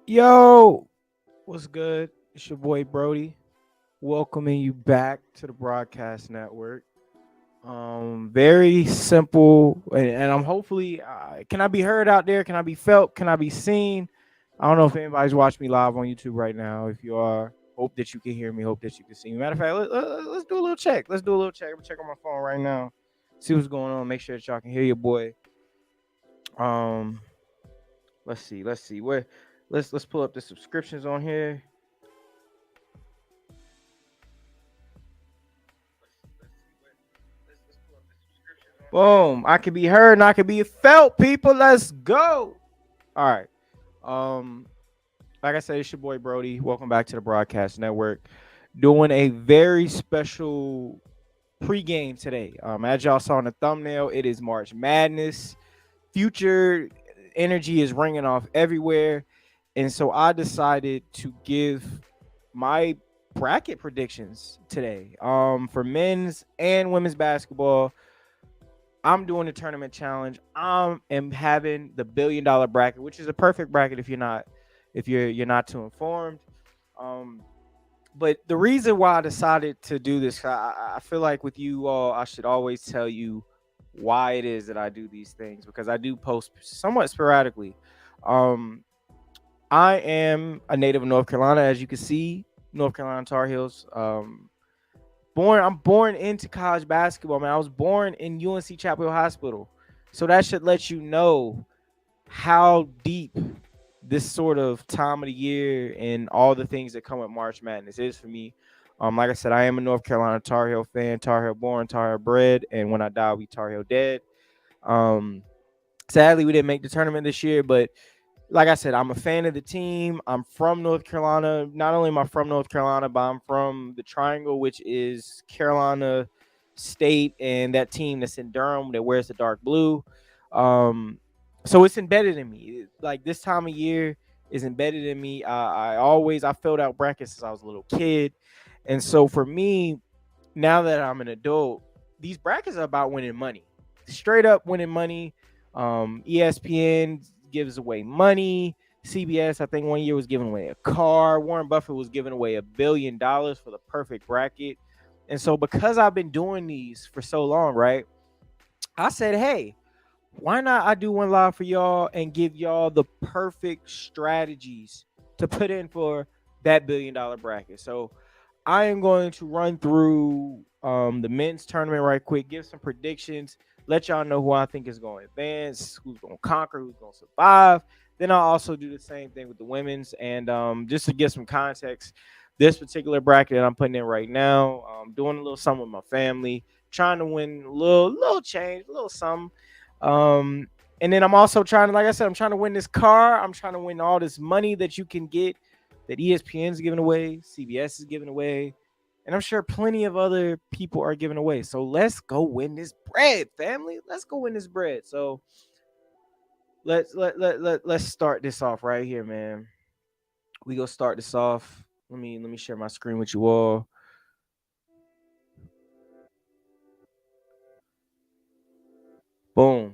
Yo, what's good? It's your boy Brody. Welcoming you back to the broadcast network. Very simple, and I'm hopefully. Can I be heard out there? Can I be felt? Can I be seen? I don't know if anybody's watching me live on YouTube right now. If you are, hope that you can hear me. Hope that you can see me. Matter of fact, let's do a little check. Let's do a little check. I'm gonna check on my phone right now. See what's going on. Make sure that y'all can hear your boy. Um, let's see. Let's see. Where? Let's pull up the subscriptions on here. Boom. I can be heard and I can be felt, people. Let's go. All right. Um, like I said, it's your boy Brody. Welcome back to the Broadcast Network. Doing a very special pregame today. As y'all saw in the thumbnail, it is March Madness. Future energy is ringing off everywhere. And so I decided to give my bracket predictions today. For men's and women's basketball. I'm doing the tournament challenge. I am having the $1 billion bracket, which is a perfect bracket if you're not too informed. Um, but the reason why I decided to do this, I feel like with you all, I should always tell you why it is that I do these things because I do post somewhat sporadically. Um, I am a native of North Carolina, as you can see, North Carolina Tar Heels. I'm born into college basketball, man. I was born in UNC Chapel Hill Hospital. So that should let you know how deep this sort of time of the year and all the things that come with March Madness is for me. Like I said, I am a North Carolina Tar Heel fan, Tar Heel born, Tar Heel bred, and when I die, we Tar Heel dead. Um, Sadly, we didn't make the tournament this year, but like I said, I'm a fan of the team. I'm from North Carolina. Not only am I from North Carolina, but I'm from the Triangle, which is Carolina State and that team that's in Durham that wears the dark blue. Um, so it's embedded in me. Like this time of year is embedded in me. I filled out brackets since I was a little kid, and so for me, now that I'm an adult, these brackets are about winning money, straight up winning money. ESPN gives away money. CBS, I think one year was giving away a car. Warren Buffett was giving away $1 billion for the perfect bracket. And so, because I've been doing these for so long, right? I said, hey, why not I do one live for y'all and give y'all the perfect strategies to put in for that $1 billion bracket? So, I am going to run through the men's tournament right quick, give some predictions, let y'all know who I think is going to advance, who's going to conquer, who's going to survive. Then I'll also do the same thing with the women's. And just to get some context, this particular bracket that I'm putting in right now, doing a little something with my family, trying to win a little change, a little something. Um, and then I'm also trying to, like I said, I'm trying to win this car. I'm trying to win all this money that you can get that ESPN's giving away, CBS is giving away, and I'm sure plenty of other people are giving away. So let's go win this bread, family. Let's go win this bread. So let's start this off right here, man. We go start this off. Let me share my screen with you all. Boom.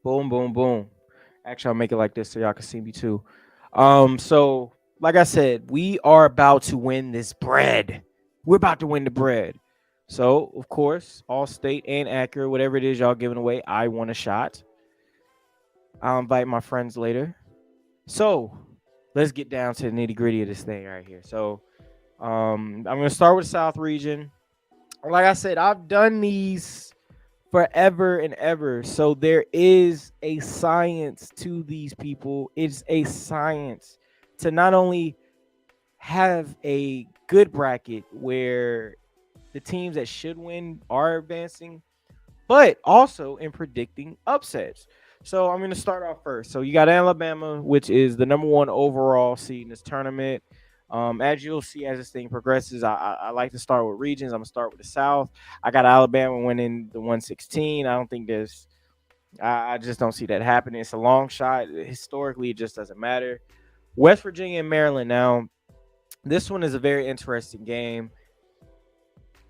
Boom, boom, boom. Actually, I'll make it like this so y'all can see me too. So like I said, we are about to win this bread. We're about to win the bread. So, of course, all state and accurate, whatever it is y'all giving away, I want a shot. I'll invite my friends later. So, let's get down to the nitty gritty of this thing right here. So, I'm gonna start with the South region. Like I said, I've done these forever and ever. So there is a science to these people. It's a science to not only have a good bracket where the teams that should win are advancing, but also in predicting upsets. So I'm going to start off first. So you got Alabama, which is the number one overall seed in this tournament. As you'll see as this thing progresses, I like to start with regions. I'm gonna start with the South. I got Alabama winning the 116. I don't think there's. I just don't see that happening. It's a long shot. Historically, it just doesn't matter. West Virginia and Maryland. Now, this one is a very interesting game.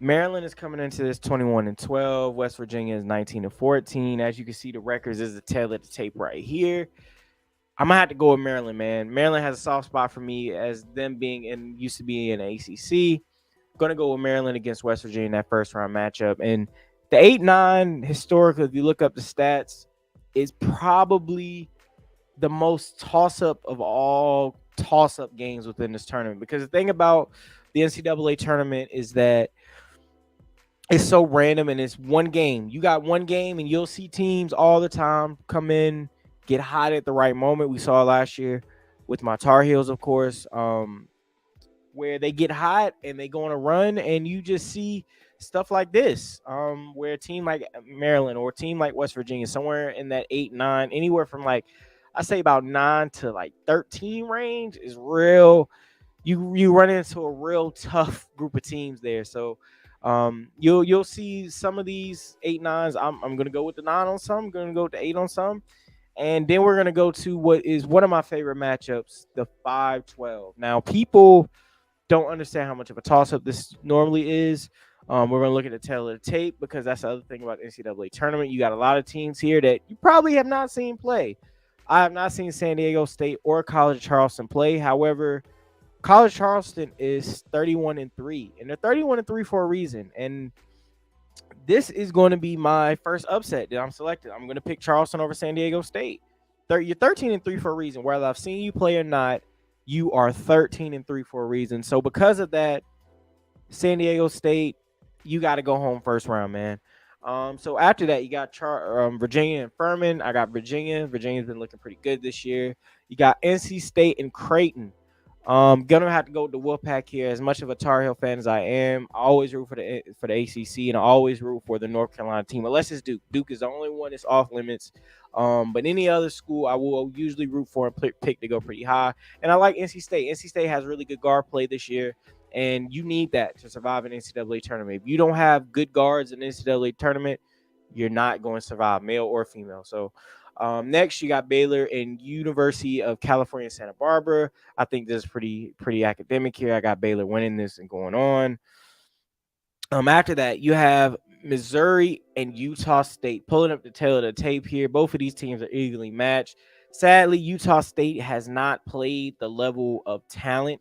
Maryland is coming into this 21-12. West Virginia is 19-14. As you can see, the records is the tail of the tape right here. I'm gonna have to go with Maryland, man. Maryland has a soft spot for me as them being in used to be in the ACC. Gonna go with Maryland against West Virginia in that first round matchup. And the 8-9 historically, if you look up the stats, is probably the most toss up of all toss up games within this tournament. Because the thing about the NCAA tournament is that it's so random and it's one game. You got one game and you'll see teams all the time come in, get hot at the right moment. We saw last year with my Tar Heels, of course, where they get hot and they go on a run, and you just see stuff like this, where a team like Maryland or a team like West Virginia, somewhere in that 8-9, anywhere from like I say about 9 to like 13 range is real. You run into a real tough group of teams there. So you'll see some of these 8-9s. I'm gonna go with the 9 on some. I'm gonna go with the 8 on some, and then we're gonna go to what is one of my favorite matchups, the 5-12. Now people don't understand how much of a toss up this normally is. We're going to look at the tail of the tape because that's the other thing about the NCAA tournament. You got a lot of teams here that you probably have not seen play. I have not seen San Diego State or College Charleston play. However, College Charleston is 31-3, and they're 31-3 for a reason. And this is going to be my first upset that I'm selected. I'm going to pick Charleston over San Diego State. You're 13-3 for a reason. Whether I've seen you play or not, you are 13-3 for a reason. So because of that, San Diego State, you got to go home first round, man. So after that, you got Virginia and Furman. I got Virginia. Virginia's been looking pretty good this year. You got NC State and Creighton. Gonna have to go with the Wolfpack here. As much of a Tar Heel fan as I am, I always root for the ACC, and I always root for the North Carolina team, unless it's Duke. Duke is the only one that's off limits. But any other school, I will usually root for and pick to go pretty high. And I like NC State. NC State has really good guard play this year, and you need that to survive an NCAA tournament. If you don't have good guards in the NCAA tournament, you're not going to survive, male or female. So next, you got Baylor and University of California, Santa Barbara. I think this is pretty academic here. I got Baylor winning this and going on. After that, you have Missouri and Utah State. Pulling up the tail of the tape here. Both of these teams are evenly matched. Sadly, Utah State has not played the level of talent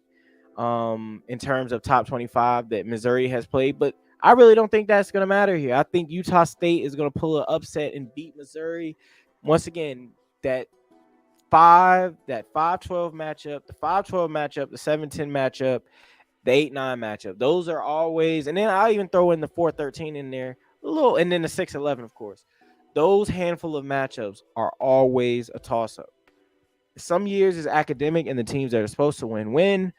in terms of top 25 that Missouri has played, but I really don't think that's going to matter here. I think Utah State is going to pull an upset and beat Missouri. Once again, that 5-12 matchup, the 5-12 matchup, the 7-10 matchup, the 8-9 matchup. Those are always, and then I'll even throw in the 4-13 in there, a little, and then the 6-11, of course. Those handful of matchups are always a toss-up. Some years is academic, and the teams that are supposed to win.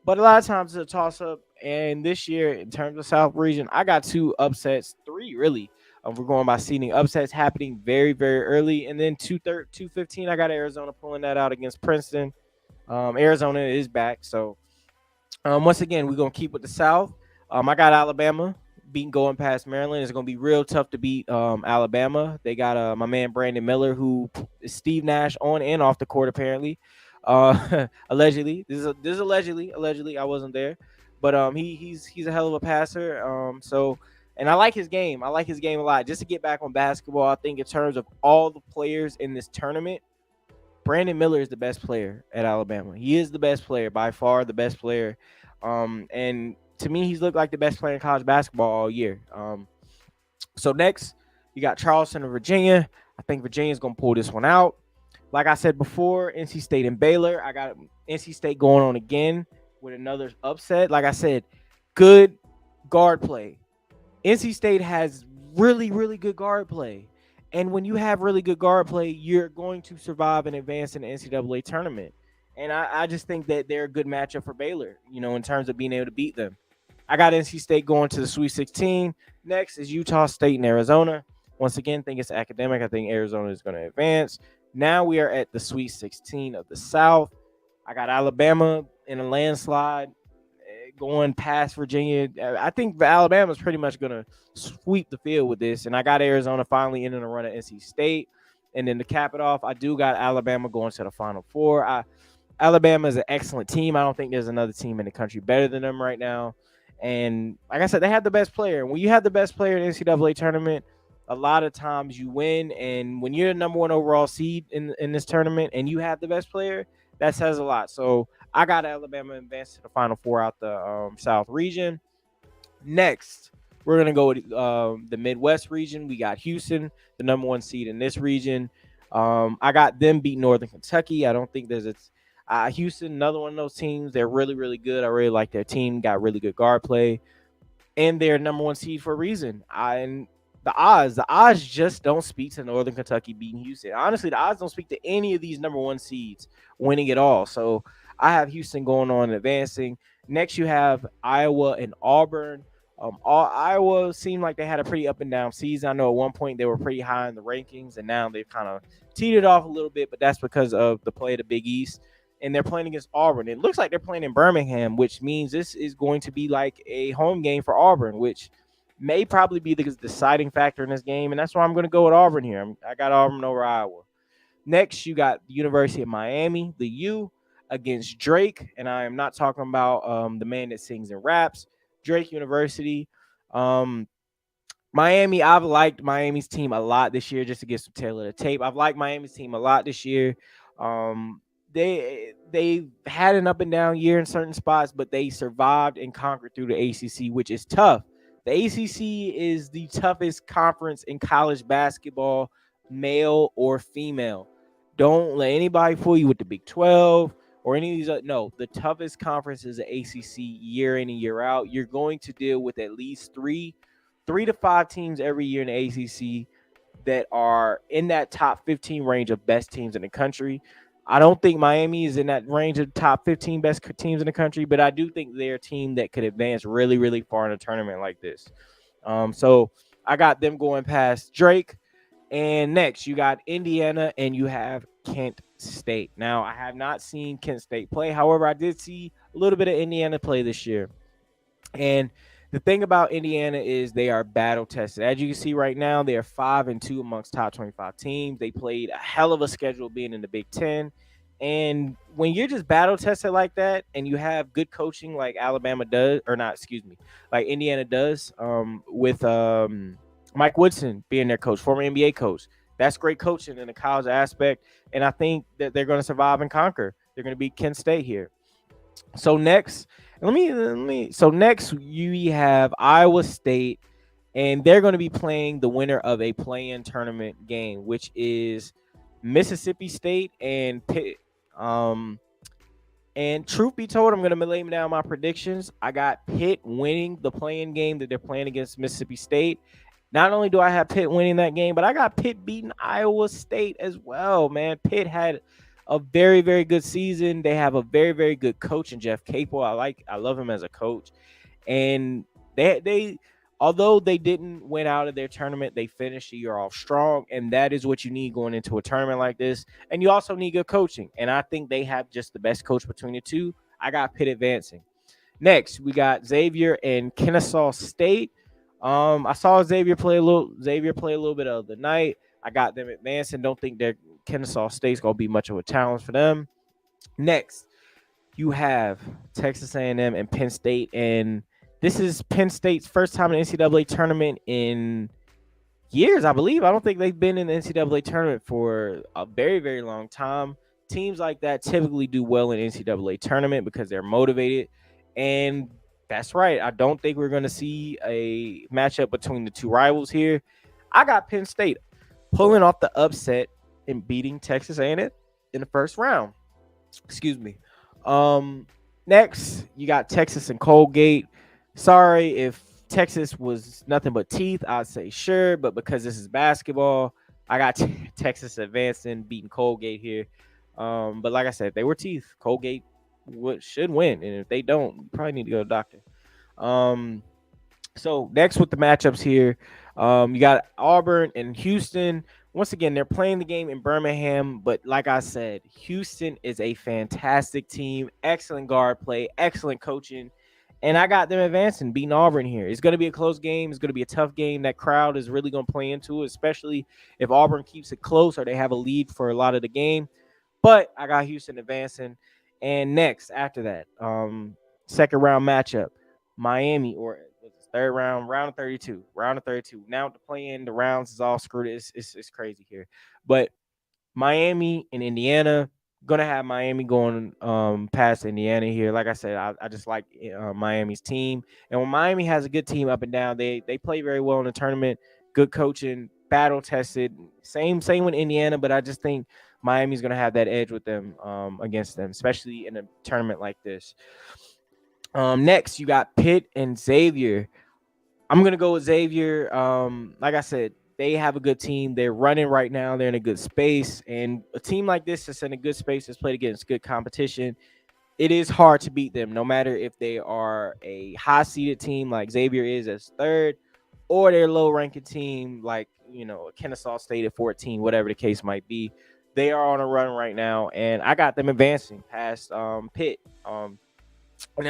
But a lot of times it's a toss-up. And this year, in terms of South region, I got 2 upsets, 3 really. We're going by seeding upsets happening very, very early. And then 2-15, I got Arizona pulling that out against Princeton. Arizona is back. So, once again, we're going to keep with the South. I got Alabama going past Maryland. It's going to be real tough to beat Alabama. They got my man Brandon Miller, who is Steve Nash on and off the court, apparently. Allegedly. This is allegedly. I wasn't there. But he's a hell of a passer. And I like his game. I like his game a lot. Just to get back on basketball, I think in terms of all the players in this tournament, Brandon Miller is the best player at Alabama. He is the best player, by far the best player. And to me, he's looked like the best player in college basketball all year. So next, you got Charleston and Virginia. I think Virginia's going to pull this one out. Like I said before, NC State and Baylor. I got NC State going on again with another upset. Like I said, good guard play. NC State has really, really good guard play. And when you have really good guard play, you're going to survive and advance in the NCAA tournament. And I just think that they're a good matchup for Baylor, in terms of being able to beat them. I got NC State going to the Sweet 16. Next is Utah State and Arizona. Once again, think it's academic. I think Arizona is going to advance. Now we are at the Sweet 16 of the South. I got Alabama in a landslide going past Virginia. I think Alabama is pretty much going to sweep the field with this. And I got Arizona finally in a run at NC State. And then to cap it off, I do got Alabama going to the Final Four. Alabama is an excellent team. I don't think there's another team in the country better than them right now. And like I said, they have the best player. And when you have the best player in the NCAA tournament, a lot of times you win, and when you're the number one overall seed in this tournament and you have the best player, that says a lot. So I got Alabama advance to the Final Four out the South region. Next, we're gonna go with the Midwest region. We got Houston, the number one seed in this region. I got them beat Northern Kentucky. I don't think there's a Houston, another one of those teams. They're really, really good. I really like their team. Got really good guard play, and they're number one seed for a reason. And the odds just don't speak to Northern Kentucky beating Houston. Honestly, the odds don't speak to any of these number one seeds winning it all. So I have Houston going on and advancing. Next, you have Iowa and Auburn. Iowa seemed like they had a pretty up and down season. I know at one point they were pretty high in the rankings, and now they've kind of teetered off a little bit, but that's because of the play of the Big East. And they're playing against Auburn. It looks like they're playing in Birmingham, which means this is going to be like a home game for Auburn, which may probably be the deciding factor in this game. And that's why I'm going to go with Auburn here. I got Auburn over Iowa. Next, you got the University of Miami, the U, against Drake. And I am not talking about the man that sings and raps, Drake University. Miami, I've liked Miami's team a lot this year, just to get some tail of the tape. I've liked Miami's team a lot this year. Um, they've had an up and down year in certain spots, but they survived and conquered through the ACC, which is tough. The ACC is the toughest conference in college basketball, male or female. Don't let anybody fool you with the Big 12 or any of these. No, the toughest conference is the ACC year in and year out. You're going to deal with at least three to five teams every year in the ACC that are in that top 15 range of best teams in the country. I don't think Miami is in that range of top 15 best teams in the country, but I do think they're a team that could advance really, really far in a tournament like this. So I got them going past Drake. And next, you got Indiana and you have Kent State. Now, I have not seen Kent State play. However, I did see a little bit of Indiana play this year. And the thing about Indiana is they are battle tested. As you can see right now, they are 5-2 amongst top 25 teams. They played a hell of a schedule being in the Big Ten. And when you're just battle tested like that and you have good coaching like Alabama does, or not, excuse me, like Indiana does, with Mike Woodson being their coach, former NBA coach, that's great coaching in the college aspect. And I think that they're going to survive and conquer. They're going to beat Kent State here. So next, So next you have Iowa State, and they're going to be playing the winner of a play-in tournament game, which is Mississippi State and Pitt. And truth be told, I'm going to lay down my predictions. I got Pitt winning the play-in game that they're playing against Mississippi State. Not only do I have Pitt winning that game, but I got Pitt beating Iowa State as well, man. Pitt had a very, very good season. They have a very, very good coach in Jeff Capel. I love him as a coach. And they although they didn't win out of their tournament, they finished the year off strong. And that is what you need going into a tournament like this. And you also need good coaching. And I think they have just the best coach between the two. I got Pitt advancing. Next, we got Xavier and Kennesaw State. I saw Xavier play a little bit of the night. I got them advancing. Don't think that Kennesaw State's gonna be much of a challenge for them. Next, you have Texas A&M and Penn State, and this is Penn State's first time in the NCAA tournament in years, I believe. I don't think they've been in the NCAA tournament for a very, very long time. Teams like that typically do well in NCAA tournament because they're motivated, and that's right. I don't think we're going to see a matchup between the two rivals here. I got Penn State pulling off the upset and beating Texas A&M in the first round. Excuse me. Next, you got Texas and Colgate. Sorry if Texas was nothing but teeth, I'd say sure, but because this is basketball, I got Texas advancing, beating Colgate here. But like I said, if they were teeth, Colgate should win, and if they don't, you probably need to go to the doctor. So next with the matchups here, you got Auburn and Houston. Once again, they're playing the game in Birmingham, but like I said, Houston is a fantastic team, excellent guard play, excellent coaching, and I got them advancing, beating Auburn here. It's going to be a close game. It's going to be a tough game. That crowd is really going to play into it, especially if Auburn keeps it close or they have a lead for a lot of the game. But I got Houston advancing. And next, after that, second round matchup, Miami or Third round, round of 32. Now the play-in, the rounds is all screwed. It's crazy here. But Miami and Indiana, gonna have Miami going past Indiana here. Like I said, I just like Miami's team, and when Miami has a good team up and down, they play very well in the tournament. Good coaching, battle tested. Same with Indiana, but I just think Miami's gonna have that edge with them against them, especially in a tournament like this. Next you got Pitt and Xavier. I'm gonna go with Xavier. Like I said, they have a good team. They're running right now. They're in a good space, and a team like this that's in a good space that's played against good competition. It is hard to beat them, no matter if they are a high seeded team like Xavier is as third, or they're a low ranking team like Kennesaw State at 14, whatever the case might be. They are on a run right now, and I got them advancing past Pitt. And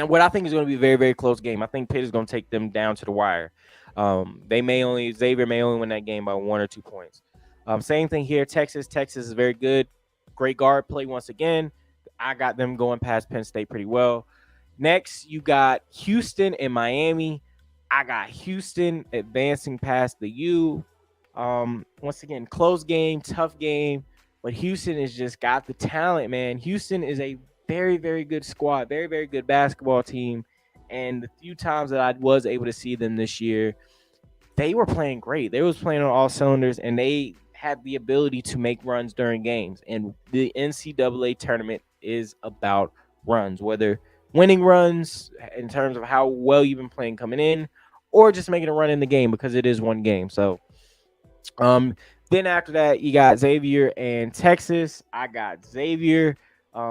what I think is going to be a very, very close game. I think Pitt is going to take them down to the wire. Xavier may only win that game by 1 or 2 points. Same thing here. Texas is very good. Great guard play once again. I got them going past Penn State pretty well. Next, you got Houston and Miami. I got Houston advancing past the U. Once again, close game, tough game. But Houston has just got the talent, man. Houston is a very, very good squad, very, very good basketball team. And the few times that I was able to see them this year, they were playing great. They was playing on all cylinders, and they had the ability to make runs during games. And the NCAA tournament is about runs, whether winning runs in terms of how well you've been playing coming in, or just making a run in the game because it is one game. So then after that, you got Xavier and Texas. I got Xavier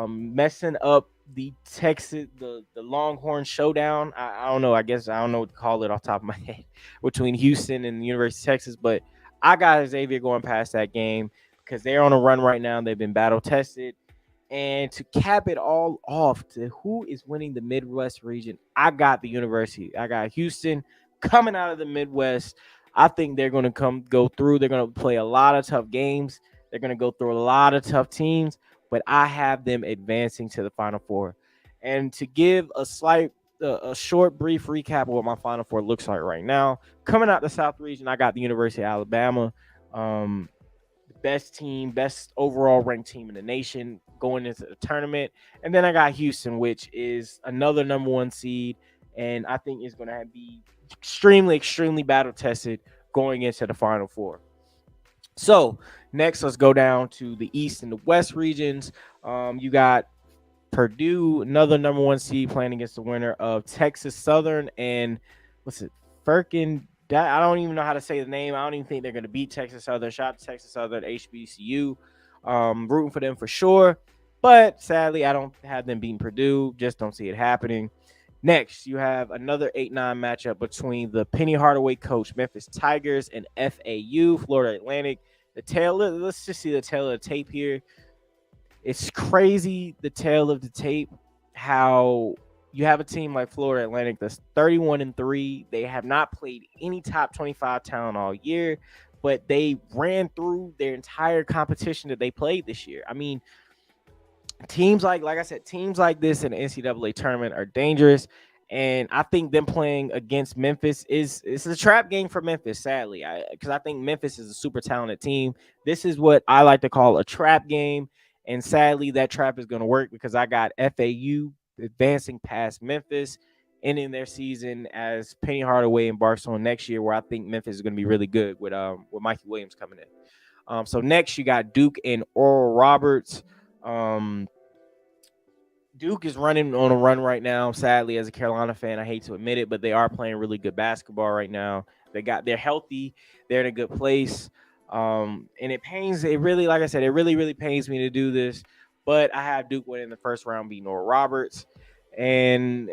messing up the Texas, the Longhorn showdown. I don't know. I guess I don't know what to call it off the top of my head between Houston and the University of Texas, but I got Xavier going past that game because they're on a run right now. They've been battle tested. And to cap it all off, to who is winning the Midwest region, I got the University. I got Houston coming out of the Midwest. I think they're going to go through. They're going to play a lot of tough games. They're going to go through a lot of tough teams, but I have them advancing to the Final Four. And to give a short, brief recap of what my Final Four looks like right now, coming out the South region, I got the University of Alabama, best team, best overall ranked team in the nation going into the tournament. And then I got Houston, which is another number one seed, and I think is going to be extremely, extremely battle tested going into the Final Four. So next, let's go down to the East and the West regions. You got Purdue, another number one seed, playing against the winner of Texas Southern and Firkin. I don't even know how to say the name. I don't even think they're going to beat Texas Southern. Shout out to Texas Southern, HBCU. Rooting for them for sure. But sadly, I don't have them beating Purdue. Just don't see it happening. Next, you have another 8-9 matchup between the Penny Hardaway coach Memphis Tigers and FAU, Florida Atlantic. Let's just see the tail of the tape here. It's crazy, the tail of the tape, how you have a team like Florida Atlantic that's 31-3. They have not played any top 25 talent all year, but they ran through their entire competition that they played this year. I mean, teams like I said, teams like this in the NCAA tournament are dangerous. And I think them playing against Memphis is a trap game for Memphis, sadly, because I think Memphis is a super talented team. This is what I like to call a trap game. And sadly, that trap is going to work because I got FAU advancing past Memphis, ending their season as Penny Hardaway and Barcelona next year, where I think Memphis is going to be really good with Mikey Williams coming in. So next, you got Duke and Oral Roberts. Duke is running on a run right now. Sadly, as a Carolina fan, I hate to admit it, but they are playing really good basketball right now. They're healthy. They're in a good place. And it really, like I said, it really, really pains me to do this. But I have Duke winning the first round, beating Oral Roberts. And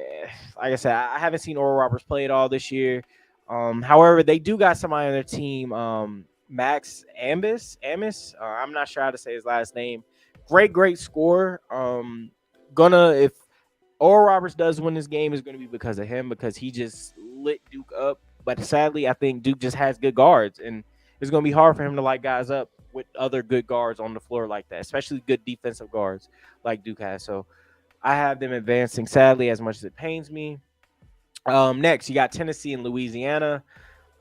like I said, I haven't seen Oral Roberts play at all this year. However, they do got somebody on their team, Max Amos. I'm not sure how to say his last name. Great scorer. If Oral Roberts does win this game, is going to be because of him, because he just lit Duke up. But sadly, I think Duke just has good guards, and it's going to be hard for him to light guys up with other good guards on the floor like that, especially good defensive guards like Duke has. So I have them advancing, sadly, as much as it pains me. Next, you got Tennessee and Louisiana.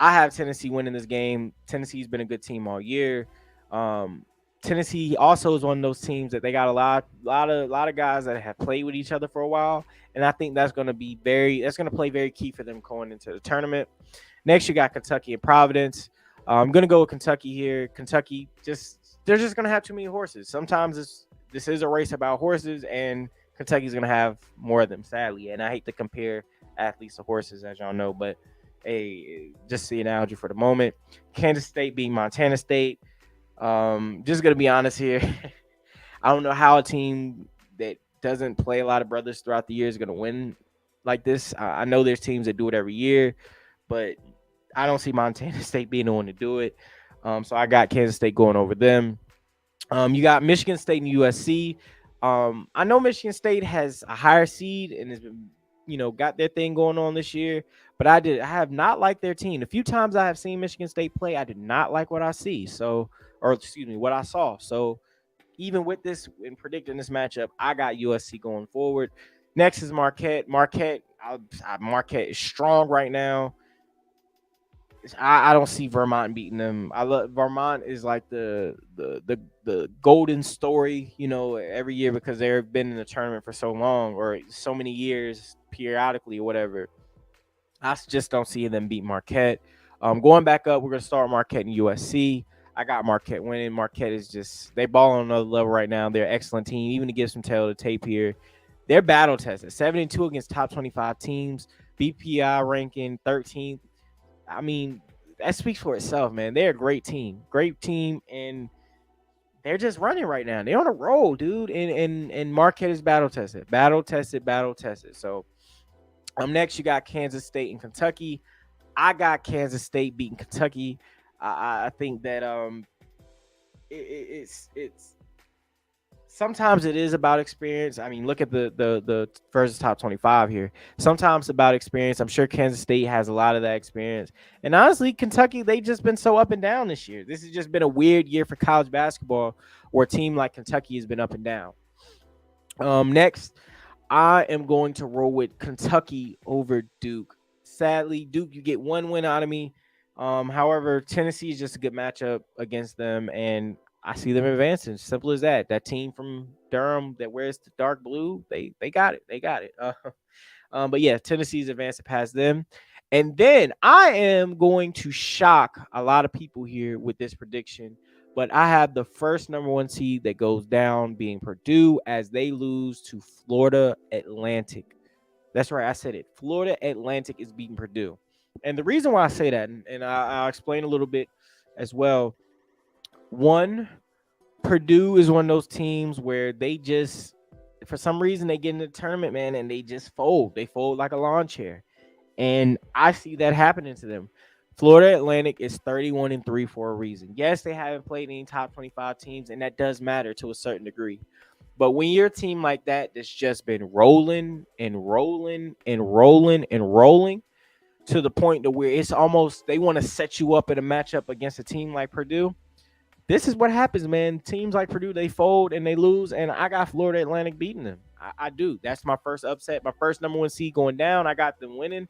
I have Tennessee winning this game. Tennessee's been a good team all year. Um, Tennessee also is one of those teams that they got a lot of guys that have played with each other for a while, and I think that's going to play very key for them going into the tournament. Next, you got Kentucky and Providence. I'm going to go with Kentucky here. Kentucky they're just going to have too many horses. Sometimes this is a race about horses, and Kentucky's going to have more of them, sadly. And I hate to compare athletes to horses, as y'all know, but hey, just the analogy for the moment. Kansas State being Montana State. Just gonna be honest here. I don't know how a team that doesn't play a lot of brothers throughout the year is gonna win like this. I know there's teams that do it every year, but I don't see Montana State being the one to do it. So I got Kansas State going over them. You got Michigan State and USC. I know Michigan State has a higher seed and has been, got their thing going on this year, but I have not liked their team. The few times I have seen Michigan State play, I did not like what I see. So, or excuse me, what I saw. So even with this in predicting this matchup, I got USC going forward. Next is Marquette. Marquette is strong right now. I don't see Vermont beating them. I love Vermont is like the golden story, every year because they've been in the tournament for so long or so many years periodically or whatever. I just don't see them beat Marquette. Going back up, we're gonna start Marquette and USC. I got Marquette winning. Marquette is just they ball on another level right now. They're an excellent team. Even to give some tail to tape here, they're battle tested. 7-2 against top 25 teams. BPI ranking 13th. I mean, that speaks for itself, man. They're a great team, and they're just running right now. They're on a roll, dude. And Marquette is battle tested, battle tested, battle tested. So, next you got Kansas State and Kentucky. I got Kansas State beating Kentucky. I think that it's sometimes it is about experience. I mean, look at the versus top 25 here. Sometimes about experience. I'm sure Kansas State has a lot of that experience. And honestly, Kentucky, they've just been so up and down this year. This has just been a weird year for college basketball where a team like Kentucky has been up and down. Next, I am going to roll with Kentucky over Duke. Sadly, Duke, you get one win out of me. However, Tennessee is just a good matchup against them, and I see them advancing. Simple as that. That team from Durham that wears the dark blue, they got it. They got it. But yeah, Tennessee's advancing past them. And then I am going to shock a lot of people here with this prediction. But I have the first number one seed that goes down being Purdue as they lose to Florida Atlantic. That's right. I said it. Florida Atlantic is beating Purdue. And the reason why I say that, and I'll explain a little bit as well. One, Purdue is one of those teams where they just, for some reason, they get in the tournament, man, and they just fold. They fold like a lawn chair. And I see that happening to them. Florida Atlantic is 31-3 for a reason. Yes, they haven't played any top 25 teams, and that does matter to a certain degree. But when you're a team like that that's just been rolling and rolling and rolling and rolling to the point to where it's almost they want to set you up in a matchup against a team like Purdue, this is what happens, man. Teams like Purdue, they fold and they lose, and I got Florida Atlantic beating them. I do. That's my first upset, my first number one seed going down. I got them winning.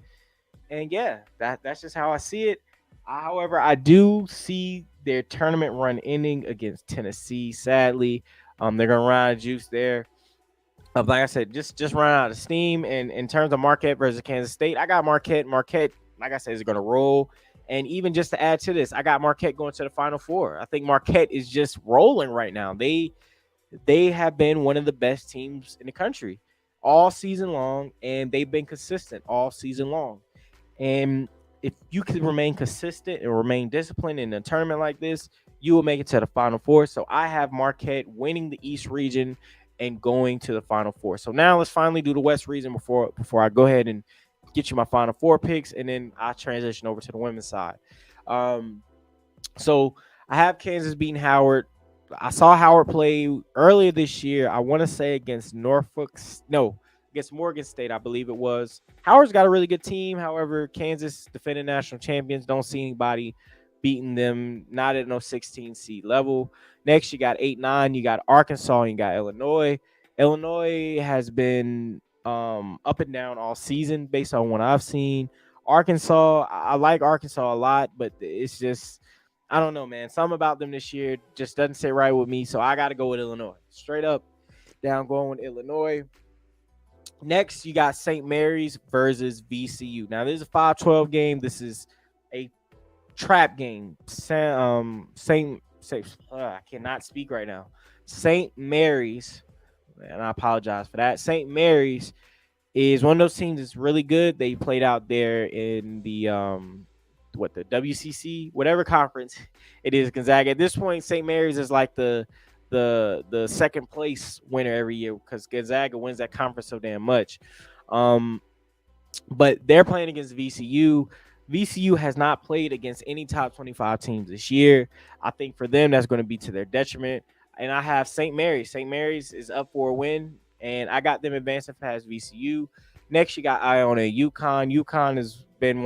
And yeah, that's just how I see it. However, I do see their tournament run ending against Tennessee. Sadly, they're gonna run out of juice there. Like I said, just run out of steam. And in terms of Marquette versus Kansas State, I got Marquette. Marquette, like I said, is gonna roll. And even just to add to this, I got Marquette going to the Final Four. I think Marquette is just rolling right now. They have been one of the best teams in the country all season long, and they've been consistent all season long. And if you can remain consistent and remain disciplined in a tournament like this, you will make it to the Final Four. So I have Marquette winning the East region and going to the Final Four. So now let's finally do the West region before I go ahead and get you my Final Four picks, and then I transition over to the women's side. So I have Kansas beating Howard. I saw Howard play earlier this year. I want to say against against Morgan State, I believe it was. Howard's got a really good team. However, Kansas defending national champions. Don't see anybody beating them, not at no 16 seed level. Next, you got 8-9. You got Arkansas. You got Illinois. Illinois has been up and down all season based on what I've seen. Arkansas, I like Arkansas a lot, but it's just I don't know, man. Something about them this year just doesn't sit right with me, so I got to go with Illinois. Straight up, down going with Illinois. Next, you got St. Mary's versus VCU. Now, this is a 5-12 game. This is a trap game. I cannot speak right now. St. Mary's, and I apologize for that. St. Mary's is one of those teams that's really good. They played out there in the WCC, whatever conference it is, Gonzaga. At this point, St. Mary's is like the second place winner every year because Gonzaga wins that conference so damn much. But they're playing against VCU. VCU has not played against any top 25 teams this year. I think for them, that's going to be to their detriment. And I have St. Mary's. St. Mary's is up for a win, and I got them advancing past VCU. Next, you got Iona, UConn. UConn has been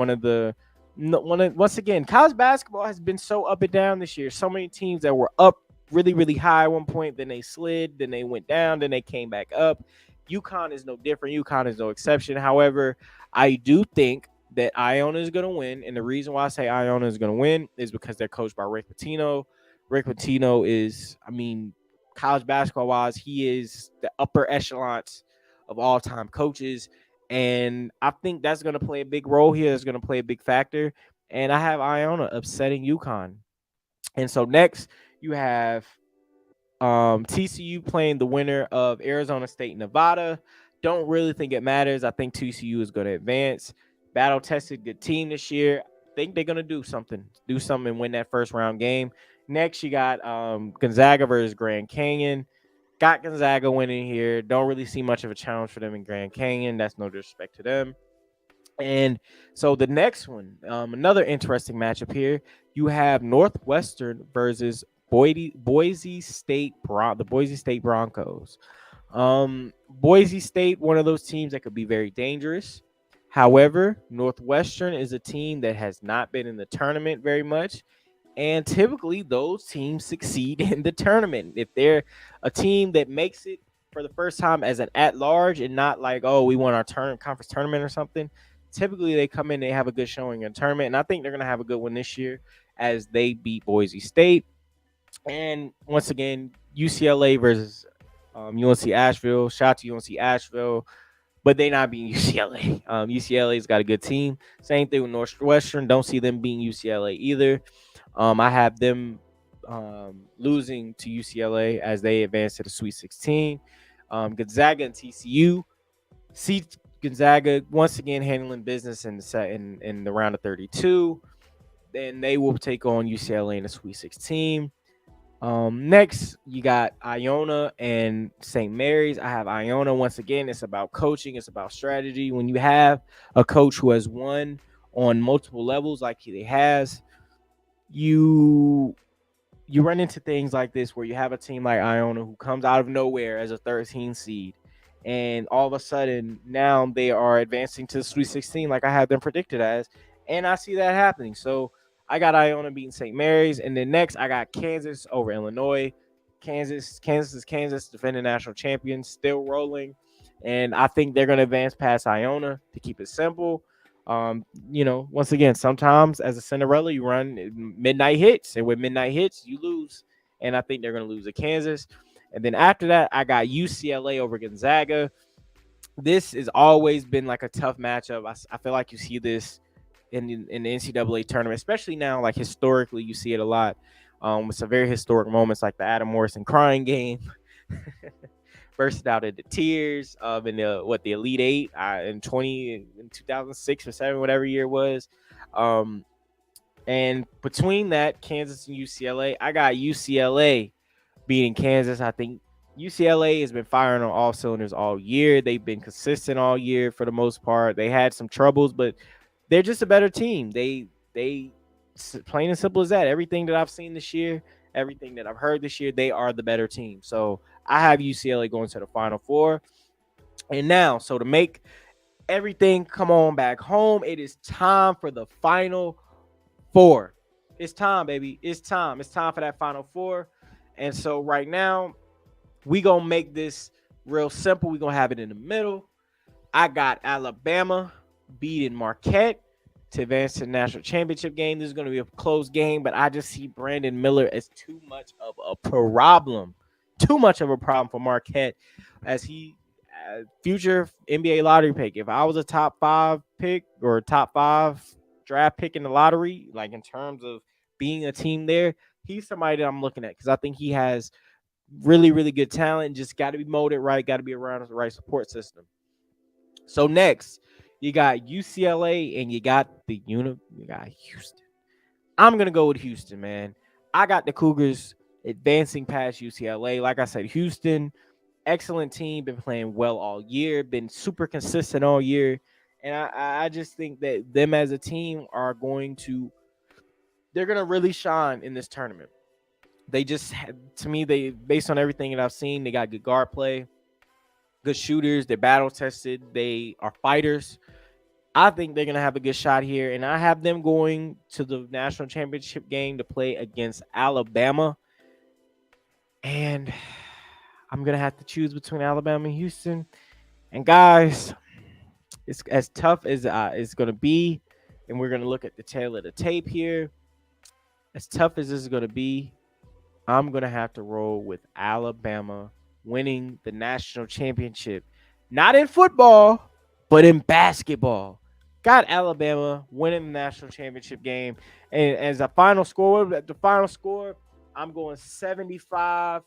once again, college basketball has been so up and down this year. So many teams that were up really, really high at one point, then they slid, then they went down, then they came back up. UConn is no different. UConn is no exception. However, I do think that Iona is going to win. And the reason why I say Iona is going to win is because they're coached by Rick Pitino. Rick Pitino is, college basketball wise, he is the upper echelons of all time coaches. And I think that's going to play a big role here. It's going to play a big factor. And I have Iona upsetting UConn. And so next you have TCU playing the winner of Arizona State, Nevada. Don't really think it matters. I think TCU is going to advance. Battle tested good team this year. I think they're going to do something and win that first round game. Next, you got Gonzaga versus Grand Canyon. Got Gonzaga winning here. Don't really see much of a challenge for them in Grand Canyon. That's no disrespect to them. And so the next one, another interesting matchup here. You have Northwestern versus Boise State, the Boise State Broncos. Boise State, one of those teams that could be very dangerous. However, Northwestern is a team that has not been in the tournament very much. And typically those teams succeed in the tournament. If they're a team that makes it for the first time as an at-large and not like, oh, we won our conference tournament or something, typically they come in, they have a good showing in tournament. And I think they're going to have a good one this year as they beat Boise State. And once again, UCLA versus UNC Asheville. Shout out to UNC Asheville, but they not beating UCLA. UCLA's got a good team. Same thing with Northwestern. Don't see them beating UCLA either. I have them losing to UCLA as they advance to the Sweet 16. Gonzaga and TCU. See Gonzaga once again handling business in the round of 32. Then they will take on UCLA in the Sweet 16. Next, you got Iona and St. Mary's. I have Iona. Once again, it's about coaching. It's about strategy. When you have a coach who has won on multiple levels like he has, you run into things like this where you have a team like Iona who comes out of nowhere as a 13 seed. And all of a sudden, now they are advancing to the Sweet 16 like I had them predicted as. And I see that happening. So I got Iona beating St. Mary's. And then next, I got Kansas over Illinois. Kansas, defending national champions, still rolling. And I think they're going to advance past Iona to keep it simple. Once again, sometimes as a Cinderella, you run midnight hits. And with midnight hits, you lose. And I think they're going to lose to Kansas. And then after that, I got UCLA over Gonzaga. This has always been like a tough matchup. I feel like you see this in the NCAA tournament, especially now, like historically, you see it a lot. With some very historic moments like the Adam Morrison crying game, bursted out into tears in the Elite Eight in 2006 or 7, whatever year it was. And between that, Kansas and UCLA, I got UCLA beating Kansas. I think UCLA has been firing on all cylinders all year. They've been consistent all year for the most part. They had some troubles, but they're just a better team. They plain and simple as that. Everything that I've seen this year, everything that I've heard this year, they are the better team. So I have UCLA going to the Final Four. And now, so to make everything come on back home, it is time for the Final Four. It's time, baby. It's time. It's time for that Final Four. And so right now, we going to make this real simple. We're going to have it in the middle. I got Alabama beating Marquette to advance to the national championship game. This is going to be a close game, but I just see Brandon Miller as too much of a problem. Too much of a problem for Marquette as he future NBA lottery pick. If I was a top 5 pick or top 5 draft pick in the lottery, like in terms of being a team there, he's somebody that I'm looking at because I think he has really, really good talent. Just got to be molded right, got to be around the right support system. So next, you got UCLA and you got you got Houston. I'm gonna go with Houston, man. I got the Cougars advancing past UCLA. Like I said, Houston, excellent team, been playing well all year, been super consistent all year, and I just think that them as a team are they're gonna really shine in this tournament. They just, to me, they based on everything that I've seen, they got good guard play, good shooters, they're battle tested, they are fighters. I think they're going to have a good shot here, and I have them going to the national championship game to play against Alabama. And I'm going to have to choose between Alabama and Houston. And guys, it's as tough as it's going to be, and we're going to look at the tail of the tape here. As tough as this is going to be, I'm going to have to roll with Alabama winning the national championship. Not in football, but in basketball. Got Alabama winning the national championship game. And as a final score, I'm going 75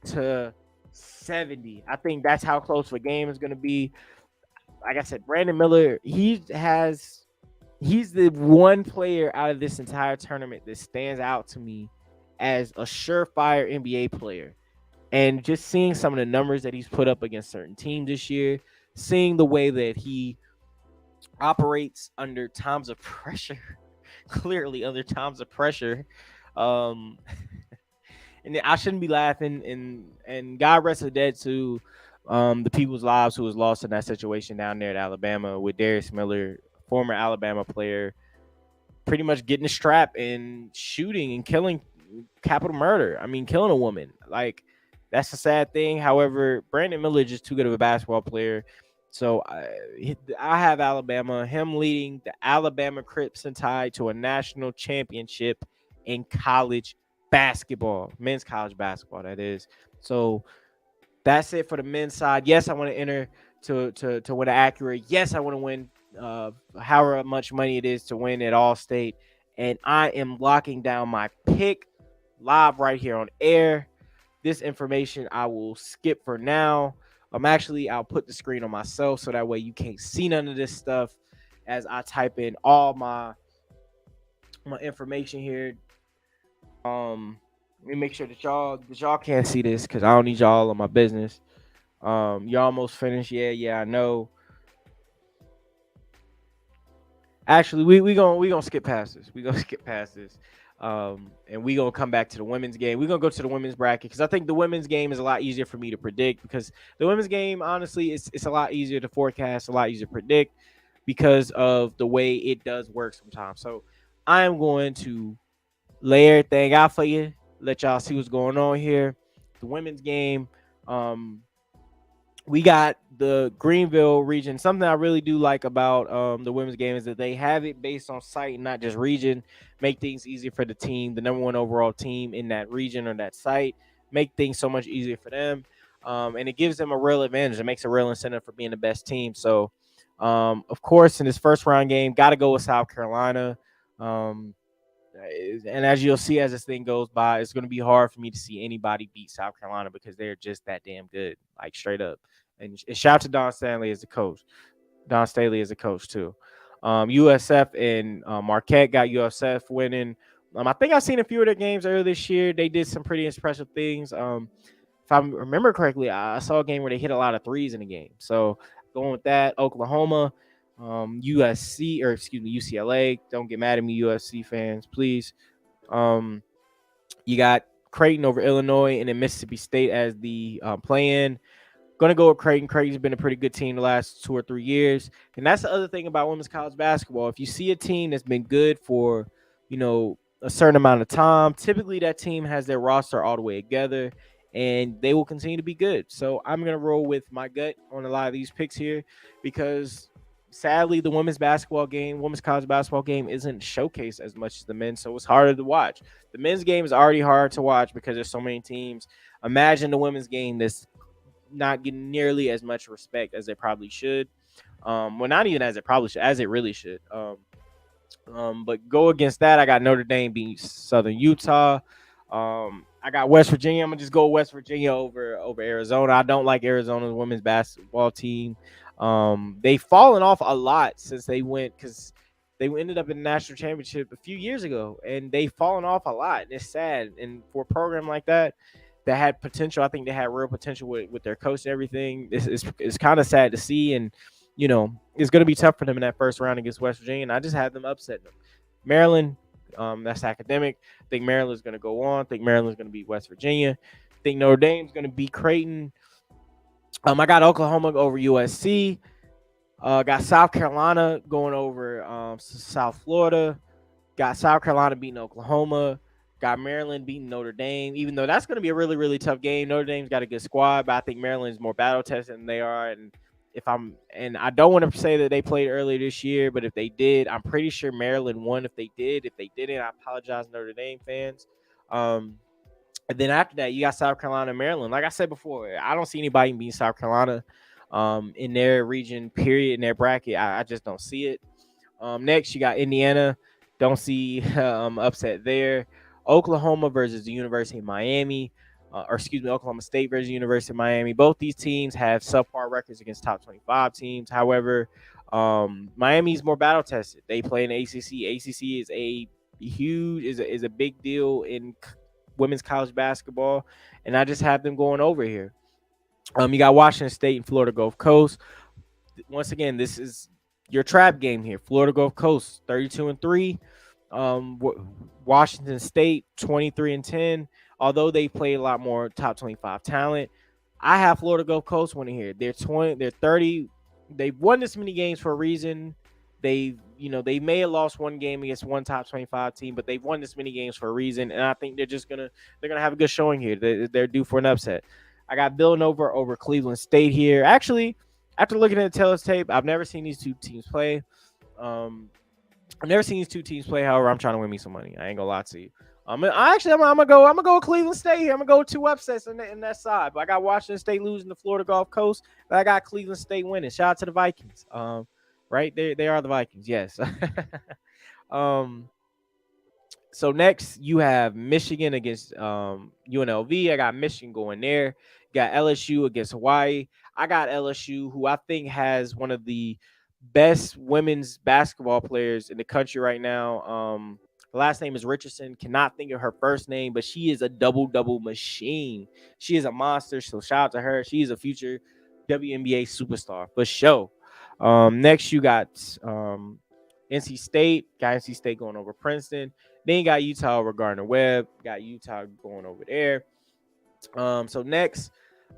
to 70. I think that's how close the game is going to be. Like I said, Brandon Miller, he's the one player out of this entire tournament that stands out to me as a surefire NBA player. And just seeing some of the numbers that he's put up against certain teams this year, seeing the way that he operates under times of pressure, clearly under times of pressure. And I shouldn't be laughing. And God rest the dead to the people's lives who was lost in that situation down there at Alabama with Darius Miller, former Alabama player, pretty much getting a strap and shooting and killing, capital murder. I mean, killing a woman. Like, that's a sad thing. However, Brandon Miller is just too good of a basketball player. So I have Alabama, him leading the Alabama Crimson Tide to a national championship in college basketball, men's college basketball, that is. So that's it for the men's side. Yes, I want to enter to win an accurate. Yes, I want to win however much money it is to win at All-State. And I am locking down my pick live right here on air. This information I will skip for now. I'll put the screen on myself so that way you can't see none of this stuff as I type in all my information here. Let me make sure that y'all can't see this because I don't need y'all on my business. You're almost finished. Yeah, I know. Actually, we gonna skip past this. And we gonna come back to the women's game. We're gonna go to the women's bracket because I think the women's game is a lot easier for me to predict because the women's game, honestly, it's a lot easier to forecast, a lot easier to predict because of the way it does work sometimes. So I am going to lay everything out for you, let y'all see what's going on here. The women's game, we got the Greenville region. Something I really do like about the women's game is that they have it based on site and not just region. Make things easier for the team, the number one overall team in that region or that site. Make things so much easier for them, and it gives them a real advantage. It makes a real incentive for being the best team. So, of course, in this first round game, got to go with South Carolina. And as you'll see as this thing goes by, it's going to be hard for me to see anybody beat South Carolina because they're just that damn good, like straight up. And shout out to Don Stanley as the coach. Don Staley as a coach too. USF and Marquette got USF winning. I think I've seen a few of their games earlier this year. They did some pretty impressive things. If I remember correctly, I saw a game where they hit a lot of threes in the game. So going with that, Oklahoma, UCLA. Don't get mad at me, USC fans, please. You got Creighton over Illinois and then Mississippi State as the play-in. Going to go with Creighton. Creighton's been a pretty good team the last 2 or 3 years. And that's the other thing about women's college basketball. If you see a team that's been good for, a certain amount of time, typically that team has their roster all the way together. and they will continue to be good. So I'm going to roll with my gut on a lot of these picks here because sadly the women's college basketball game isn't showcased as much as the men's, so it's harder to watch. The men's game is already hard to watch because there's so many teams. Imagine the women's game that's not getting nearly as much respect as it probably should. Well, not even as it probably should, as it really should. But go against that, I got Notre Dame beating Southern Utah. I got West Virginia. I'm gonna just go West Virginia over Arizona. I don't like Arizona's women's basketball team. They've fallen off a lot since they went because they ended up in the national championship a few years ago, and they've fallen off a lot. And it's sad. And for a program like that had potential, I think they had real potential with their coach and everything. It's kind of sad to see, and it's going to be tough for them in that first round against West Virginia. And I just had them upsetting them. Maryland, that's academic. I think Maryland's going to go on. I think Maryland's going to beat West Virginia. I think Notre Dame's going to beat Creighton. I got Oklahoma over USC. Got South Carolina going over South Florida. Got South Carolina beating Oklahoma. Got Maryland beating Notre Dame, even though that's going to be a really, really tough game. Notre Dame's got a good squad, but I think Maryland's more battle tested than they are. And I don't want to say that they played earlier this year, but if they did, I'm pretty sure Maryland won. If they did, if they didn't, I apologize, Notre Dame fans. And then after that, you got South Carolina and Maryland. Like I said before, I don't see anybody beating South Carolina in their region, period, in their bracket. I just don't see it. Next, you got Indiana. Don't see upset there. Oklahoma versus the University of Miami. Oklahoma State versus University of Miami. Both these teams have subpar records against top 25 teams. However, Miami's more battle tested. They play in the ACC. ACC is a big deal in women's college basketball, and I just have them going over here. You got Washington State and Florida Gulf Coast. Once again, this is your trap game here. Florida Gulf Coast 32-3. Washington State 23-10. Although they play a lot more top 25 talent, I have Florida Gulf Coast winning here. They're 30. They've won this many games for a reason. They may have lost one game against one top 25 team, but they've won this many games for a reason, and I think they're gonna have a good showing here. They're due for an upset. I got Villanova over Cleveland State here. Actually, after looking at the Taylor's tape, I've never seen these two teams play. However, I'm trying to win me some money. I ain't gonna lie to you. I'm gonna go with Cleveland State here. I'm gonna go with two upsets in that side. But I got Washington State losing to Florida Gulf Coast, but I got Cleveland State winning. Shout out to the Vikings. Right, they are the Vikings. Yes. So next you have Michigan against UNLV. I got Michigan going there. Got LSU against Hawaii. I got LSU, who I think has one of the best women's basketball players in the country right now. The last name is Richardson. Cannot think of her first name, but she is a double machine. She is a monster. So shout out to her. She is a future WNBA superstar for sure. Next you got NC State. Got NC State going over Princeton. Then you got Utah over Gardner-Webb. Got Utah going over there. So next,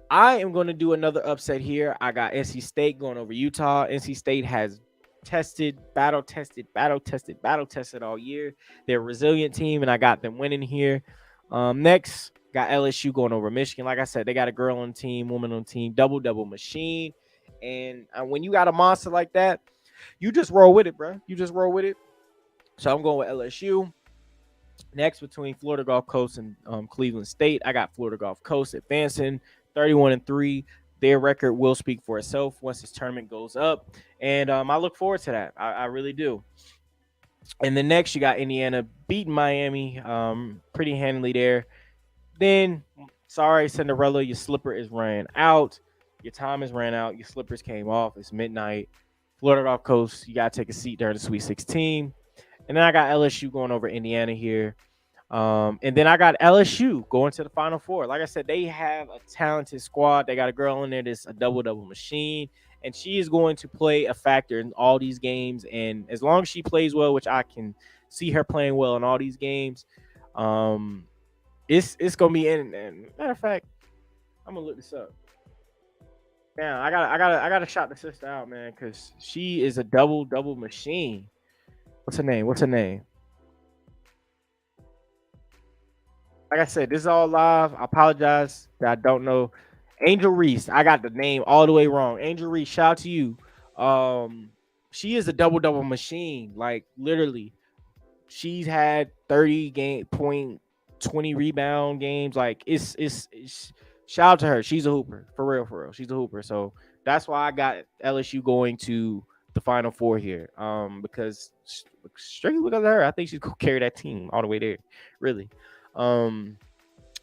I am going to do another upset here. I got NC State going over Utah. NC State has battle tested all year. They're a resilient team, and I got them winning here. Next, got LSU going over Michigan. Like I said, they got a girl on the team, woman on the team, double machine. And when you got a monster like that, you just roll with it, bro. You just roll with it. So I'm going with LSU. Next, between Florida Gulf Coast and Cleveland State, I got Florida Gulf Coast advancing 31-3. Their record will speak for itself once this tournament goes up, and I look forward to that. I really do. And then next, you got Indiana beating Miami pretty handily there. Then, sorry, Cinderella, your slipper is ran out. Your time is ran out. Your slippers came off. It's midnight. Florida Gulf Coast, you got to take a seat during the Sweet 16. And then I got LSU going over Indiana here. And then I got LSU going to the Final Four. Like I said, they have a talented squad. They got a girl in there that's a double machine. And she is going to play a factor in all these games. And as long as she plays well, which I can see her playing well in all these games, it's gonna be in. And matter of fact, I'm gonna look this up. Yeah, I gotta shout the sister out, man, because she is a double machine. What's her name? like I said, this is all live. I apologize that I don't know. Angel Reese, I got the name all the way wrong. Angel Reese, shout out to you. Um, she is a double machine. Like literally, she's had 30 game point 20 rebound games. Like it's shout out to her. She's a hooper. For real, for real. She's a hooper. So that's why I got LSU going to the final four here. Because straight look at her. I think she's gonna carry that team all the way there. Really. Um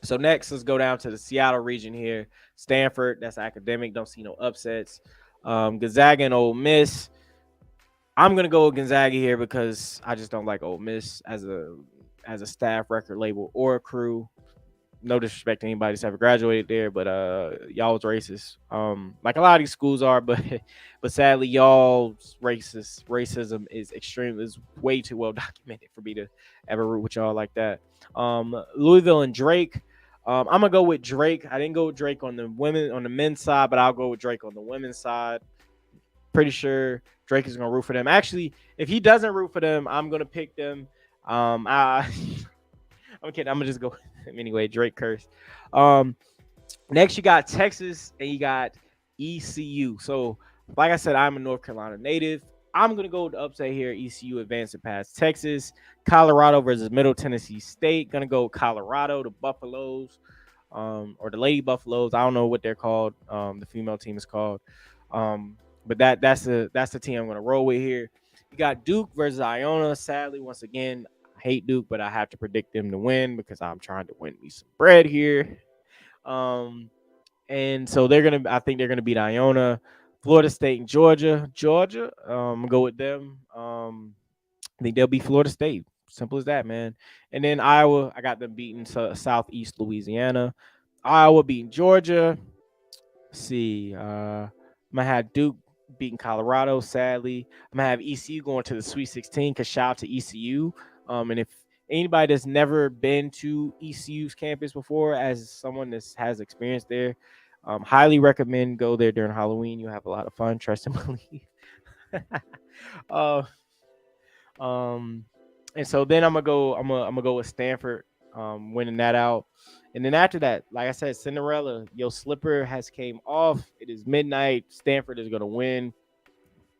so next, let's go down to the Seattle region here. Stanford, that's academic. Don't see no upsets. Gonzaga and Ole Miss. I'm gonna go with Gonzaga here because I just don't like Ole Miss as a staff, record label, or a crew. No disrespect to anybody that's ever graduated there, but y'all was racist. Like a lot of these schools are, but but sadly, y'all's racism is way too well documented for me to ever root with y'all like that. Louisville and Drake. I'm gonna go with Drake. I didn't go with Drake on the men's side, but I'll go with Drake on the women's side. Pretty sure Drake is gonna root for them. Actually, if he doesn't root for them, I'm gonna pick them. I I'm kidding. I'm gonna just go anyway. Drake curse. Um, Next you got Texas and you got ECU. So, like I said, I'm a North Carolina native. I'm gonna go with the upset here. ECU advancing past Texas. Colorado versus Middle Tennessee State. Gonna go with Colorado. The Buffaloes, or the Lady Buffaloes. I don't know what they're called. The female team is called. But that's the team I'm gonna roll with here. You got Duke versus Iona. Sadly, once again, I hate Duke, but I have to predict them to win because I'm trying to win me some bread here. Um, and so I think they're gonna beat Iona. Florida State and Georgia. I'm gonna go with them. I think they'll beat Florida State. Simple as that, man. And then Iowa, I got them beating Southeast Louisiana. Iowa beating Georgia. Let's see, I'm gonna have Duke beating Colorado. Sadly, I'm gonna have ECU going to the Sweet 16. Cause shout out to ECU. And if anybody that's never been to ECU's campus before, as someone that has experience there, highly recommend go there during Halloween. You'll have a lot of fun. Trust and believe. uh, um, and so then I'm gonna go with Stanford, winning that out. And then after that, like I said, Cinderella, your slipper has came off. It is midnight. Stanford is gonna win,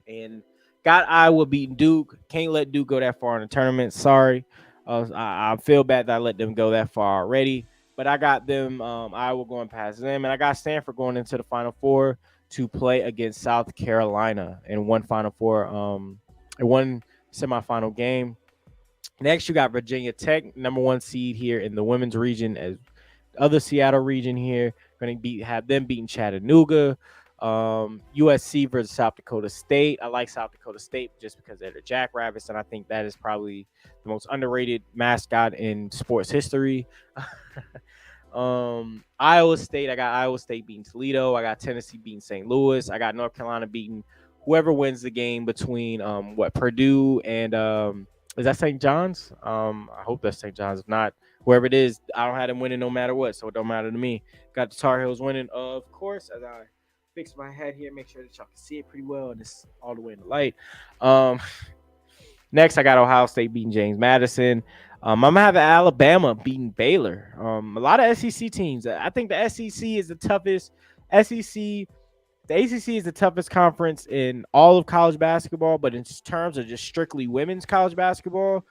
and got Iowa beating Duke. Can't let Duke go that far in the tournament. Sorry, I feel bad that I let them go that far already. But I got them, Iowa going past them, and I got Stanford going into the Final Four to play against South Carolina in one Final Four, in one semifinal game. Next, you got Virginia Tech, number one seed here in the women's region, as other Seattle region here. Going to have them beating Chattanooga. USC versus South Dakota State. I like South Dakota State just because they're the Jackrabbits, and I think that is probably the most underrated mascot in sports history. Iowa State. I got Iowa State beating Toledo. I got Tennessee beating St. Louis. I got North Carolina beating whoever wins the game between Purdue and is that St. John's? I hope that's St. John's. If not, whoever it is, I don't have them winning no matter what, so it don't matter to me. Got the Tar Heels winning, of course, as I fix my head here, make sure that y'all can see it pretty well, and it's all the way in the light. Next, I got Ohio State beating James Madison. I'm gonna have Alabama beating Baylor. A lot of SEC teams. I think the SEC is the toughest. SEC, the ACC is the toughest conference in all of college basketball, but in terms of just strictly women's college basketball,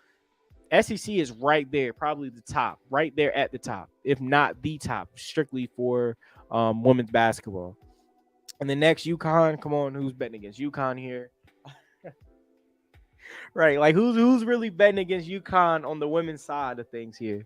SEC is right there, probably the top, right there at the top, if not the top, strictly for women's basketball. And the next, UConn. Come on, who's betting against UConn here? Right, like who's really betting against UConn on the women's side of things here?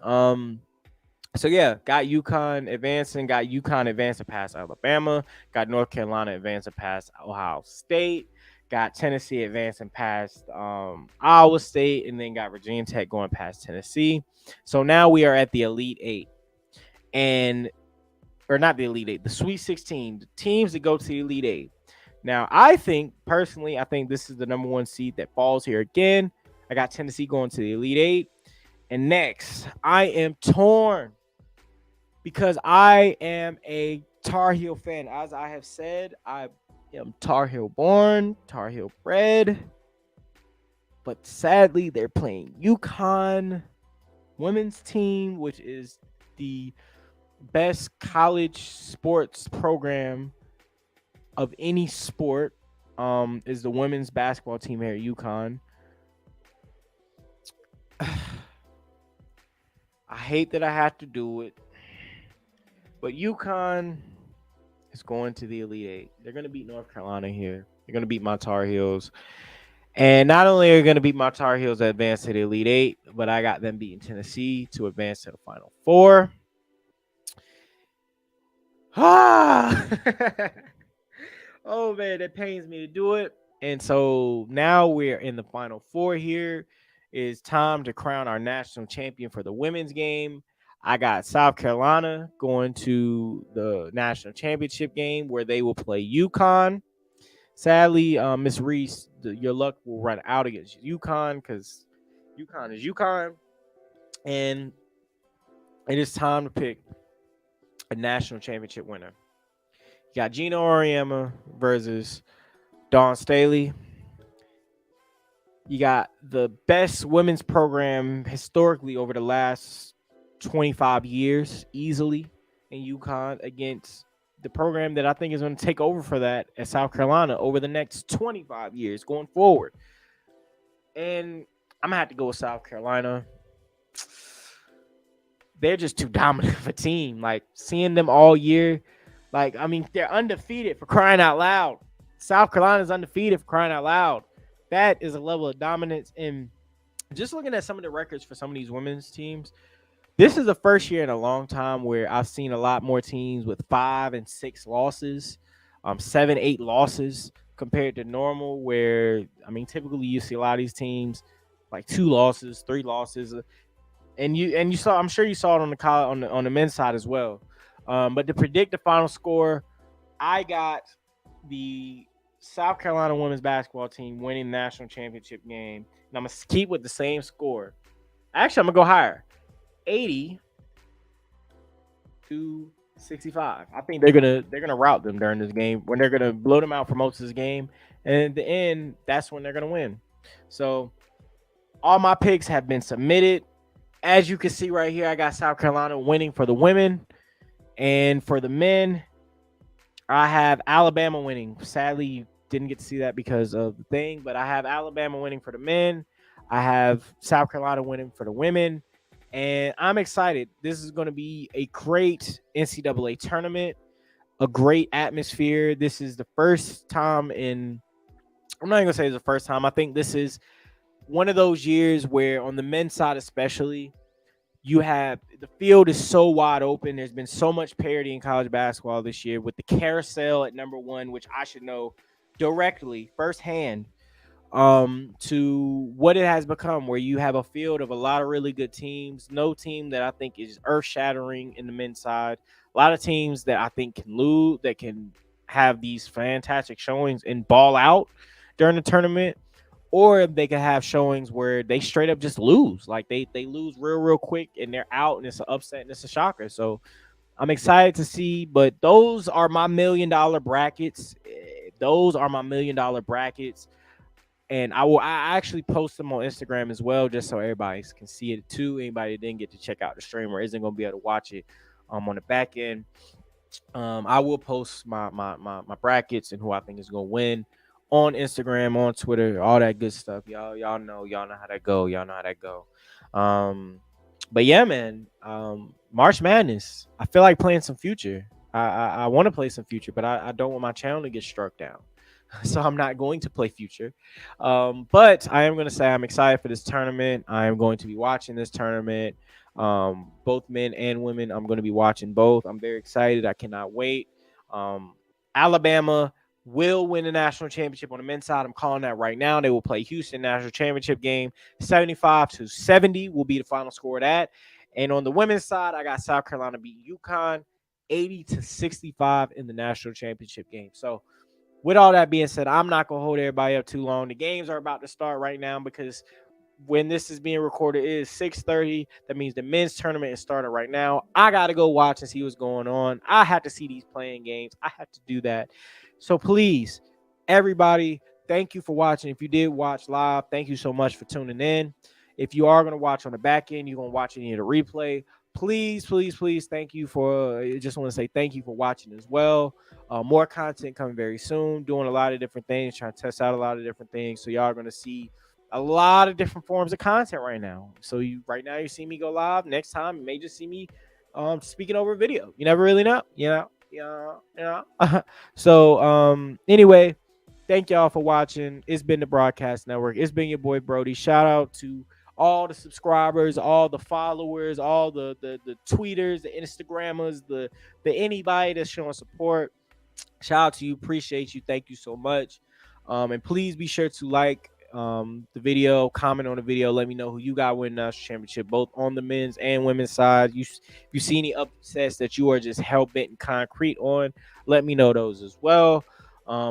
So yeah, got UConn advancing past Alabama. Got North Carolina advancing past Ohio State. Got Tennessee advancing past Iowa State, and then got Virginia Tech going past Tennessee. So now we are at the Elite Eight, or not the Elite Eight, the Sweet 16, the teams that go to the Elite Eight. Now, I think this is the number one seed that falls here again. I got Tennessee going to the Elite Eight. And next, I am torn because I am a Tar Heel fan. As I have said, I am Tar Heel born, Tar Heel bred. But sadly, they're playing UConn. women's team, which is the best college sports program of any sport, is the women's basketball team here at UConn. I hate that I have to do it, but UConn is going to the Elite Eight. They're going to beat North Carolina here. They're going to beat my Tar Heels. And not only are they going to beat my Tar Heels to advance to the Elite Eight, but I got them beating Tennessee to advance to the Final Four. Ah! Oh, man, that pains me to do it. And so now we're in the Final Four here. It's time to crown our national champion for the women's game. I got South Carolina going to the national championship game where they will play UConn. Sadly, Miss Reese, your luck will run out against UConn because UConn is UConn. And it is time to pick a national championship winner. You got Gina Auriemma versus Dawn Staley. You got the best women's program historically over the last 25 years, easily, in UConn against the program that I think is going to take over for that at South Carolina over the next 25 years going forward. And I'm going to have to go with South Carolina. They're just too dominant of a team. Like, seeing them all year, like, I mean, they're undefeated, for crying out loud. South Carolina's undefeated, for crying out loud. That is a level of dominance. And just looking at some of the records for some of these women's teams, this is the first year in a long time where I've seen a lot more teams with 5 and 6 losses, 7, 8 losses compared to normal, where, I mean, typically you see a lot of these teams like 2 losses, 3 losses. And you saw, I'm sure you saw it on the men's side as well. But to predict the final score, I got the South Carolina women's basketball team winning the national championship game, and I'm gonna keep with the same score. Actually, I'm gonna go higher, 80 to 65. I think they're gonna rout them during this game, when they're gonna blow them out for most of this game, and at the end, that's when they're gonna win. So all my picks have been submitted. As you can see right here, I got South Carolina winning for the women, and for the men, I have Alabama winning. Sadly, you didn't get to see that because of the thing, but I have Alabama winning for the men. I have South Carolina winning for the women, and I'm excited. This is going to be a great NCAA tournament, a great atmosphere. This is the first time I'm not even going to say it's the first time. I think this is one of those years where, on the men's side especially, you have the field is so wide open. There's been so much parity in college basketball this year with the carousel at number 1, which I should know directly firsthand, to what it has become, where you have a field of a lot of really good teams. No team that I think is earth shattering in the men's side. A lot of teams that I think can lose, that can have these fantastic showings and ball out during the tournament. Or they could have showings where they straight up just lose. Like they lose real quick and they're out, and it's an upset and it's a shocker. So I'm excited to see. But those are my $1 million brackets. Those are my $1 million brackets. And I actually post them on Instagram as well, just so everybody can see it too. Anybody that didn't get to check out the stream or isn't going to be able to watch it on the back end, I will post my brackets and who I think is going to win on Instagram, on Twitter, all that good stuff. Y'all know how that go. Y'all know how that go. But yeah, man, March Madness. I feel like playing some Future. I want to play some Future, but I don't want my channel to get struck down. So I'm not going to play Future. But I am going to say I'm excited for this tournament. I am going to be watching this tournament. Both men and women. I'm going to be watching both. I'm very excited. I cannot wait. Alabama will win the national championship on the men's side. I'm calling that right now. They will play Houston national championship game. 75-70 will be the final score of that. And on the women's side, I got South Carolina beating UConn 80-65 in the national championship game. So with all that being said, I'm not going to hold everybody up too long. The games are about to start right now, because when this is being recorded, it is 6:30. That means the men's tournament is starting right now. I got to go watch and see what's going on. I have to see these playing games. I have to do that. So please, everybody, thank you for watching. If you did watch live, thank you so much for tuning in. If you are going to watch on the back end, you're going to watch any of the replay. Please, please, please, thank you for. I just want to say thank you for watching as well. More content coming very soon. Doing a lot of different things, trying to test out a lot of different things. So y'all are going to see a lot of different forms of content right now. So right now you see me go live. Next time you may just see me speaking over video. You never really know. So anyway, thank y'all for watching. It's been the Broadcast Network. It's been your boy Brody. Shout out to all the subscribers, all the followers, all the tweeters, the Instagrammers, the anybody that's showing support. Shout out to you. Appreciate you. Thank you so much. And please be sure to like the video, comment on the video. Let me know who you got winning the national championship, both on the men's and women's side. If you see any upsets that you are just hell bent and concrete on, let me know those as well.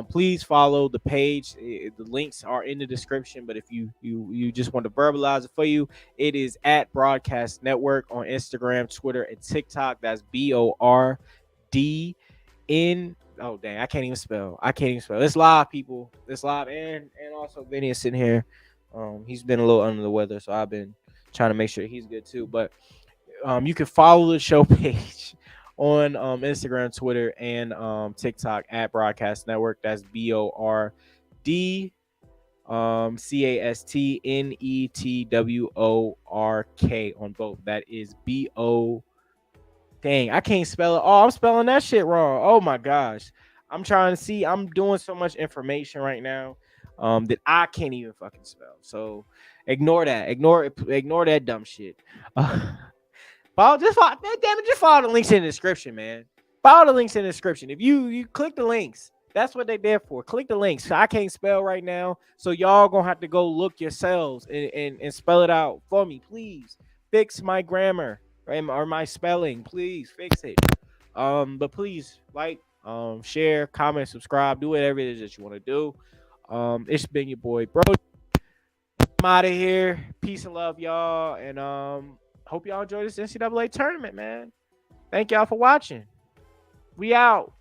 Please follow the page. The links are in the description. But if you just want to verbalize it for you, it is at Broadcast Network on Instagram, Twitter, and TikTok. That's BORDN. Oh dang, I can't even spell. It's live, people. It's live, and also Vinny is sitting here. He's been a little under the weather, so I've been trying to make sure he's good too. But you can follow the show page on Instagram, Twitter, and TikTok at Broadcast Network. That's BORD CASTNETWORK on both. That is BO. Dang, I can't spell it. Oh, I'm spelling that shit wrong. Oh my gosh. I'm trying to see. I'm doing so much information right now that I can't even fucking spell. So ignore that. Ignore that dumb shit. Just follow the links in the description, man. Follow the links in the description. If you click the links, that's what they're there for. Click the links. I can't spell right now, so y'all gonna have to go look yourselves and spell it out for me, please. Fix my grammar or my spelling, please fix it. But please like, share, comment, subscribe, do whatever it is that you want to do. It's been your boy Brody. I'm out of here. Peace and love, y'all, and hope y'all enjoy this NCAA tournament, man. Thank y'all for watching. We out.